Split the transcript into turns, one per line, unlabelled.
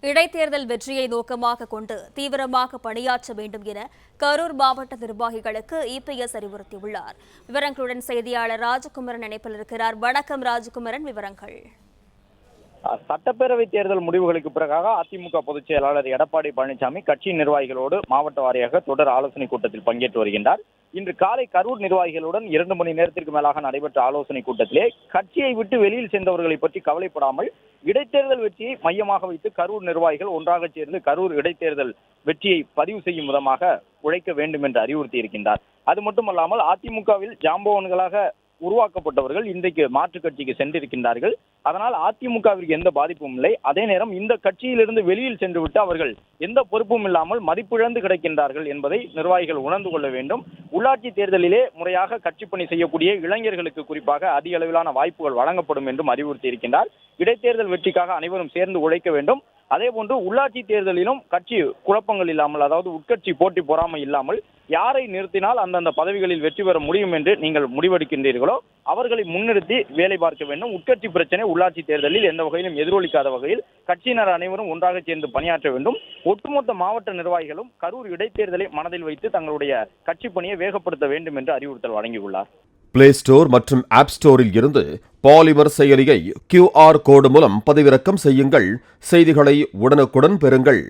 இடைத்தேர்தல் வெற்றியை நோக்கமாக கொண்டு தீவிரமாக பணியாற்ற வேண்டும் என கரூர் மாவட்ட நிர்வாகிகளுக்கு இபிஎஸ் அறிவுறுத்தியுள்ளார். விவரங்களுடன் செய்தியாளர் ராஜகுமரன் இணைப்பில் இருக்கிறார். வணக்கம் ராஜகுமரன், விவரங்கள்.
சட்டப்பேரவை தேர்தல் முடிவுகளுக்கு பிறகாக அதிமுக பொதுச் செயலாளர் எடப்பாடி பழனிசாமி கட்சி நிர்வாகிகளோடு மாவட்ட வாரியாக தொடர் ஆலோசனை கூட்டத்தில் பங்கேற்று வருகின்றார். இன்று காலை கரூர் நிர்வாகிகளுடன் 2 மணி நேரத்திற்கு மேலாக நடைபெற்ற ஆலோசனை கூட்டத்திலே கட்சியை விட்டு வெளியில் சென்றவர்களை பற்றி கவலைப்படாமல் இடைத்தேர்தல் வெற்றியை மையமாக வைத்து கரூர் நிர்வாகிகள் ஒன்றாக சேர்ந்து கரூர் இடைத்தேர்தல் வெற்றியை பதிவு செய்யும் விதமாக உழைக்க வேண்டும் என்று அறிவுறுத்தி இருக்கின்றார். அது மட்டுமல்லாமல் அதிமுகவில் ஜாம்பவான்களாக உருவாக்கப்பட்டவர்கள் இன்றைக்கு மாற்றுக் கட்சிக்கு சென்றிருக்கின்றார்கள். அதனால் அதிமுகவிற்கு எந்த பாதிப்பும் இல்லை. அதே நேரம் இந்த கட்சியிலிருந்து வெளியில் சென்றுவிட்டு அவர்கள் எந்த பொறுப்பும் இல்லாமல் மதிப்பிழந்து கிடக்கின்றார்கள் என்பதை நிர்வாகிகள் உணர்ந்து கொள்ள வேண்டும். உள்ளாட்சி தேர்தலிலே முறையாக கட்சி பணி செய்யக்கூடிய இளைஞர்களுக்கு குறிப்பாக அதிக அளவிலான வாய்ப்புகள் வழங்கப்படும் என்றும் அறிவுறுத்தி இருக்கின்றார். இடைத்தேர்தல் வெற்றிக்காக அனைவரும் சேர்ந்து உழைக்க வேண்டும். அதேபோன்று உள்ளாட்சி தேர்தலிலும் கட்சி குழப்பங்கள் இல்லாமல், அதாவது உட்கட்சி போட்டி பொறாமை இல்லாமல் யாரை நிறுத்தினால் அந்தந்த பதவிகளில் வெற்றி பெற முடியும் என்று நீங்கள் முடிவெடுக்கின்றீர்களோ அவர்களை முன்னிறுத்தி வேலை பார்க்க வேண்டும். உட்கட்சி பிரச்சனை உள்ளாட்சி தேர்தலில் எந்த வகையிலும் எதிரொலிக்காத வகையில் கட்சியினர் அனைவரும் ஒன்றாக சேர்ந்து பணியாற்ற வேண்டும். ஒட்டுமொத்த மாவட்ட நிர்வாகிகளும் கரூர் இடைத்தேர்தலை மனதில் வைத்து தங்களுடைய கட்சி பணியை வேகப்படுத்த வேண்டும் என்று அறிவுறுத்தல் வழங்கியுள்ளார்.
பிளே ஸ்டோர் மற்றும் ஆப் ஸ்டோரில் இருந்து பாலிமர் செயலியை QR கோடு மூலம் பதிவிறக்கம் செய்யுங்கள். செய்திகளை உடனுக்குடன் பெறுங்கள்.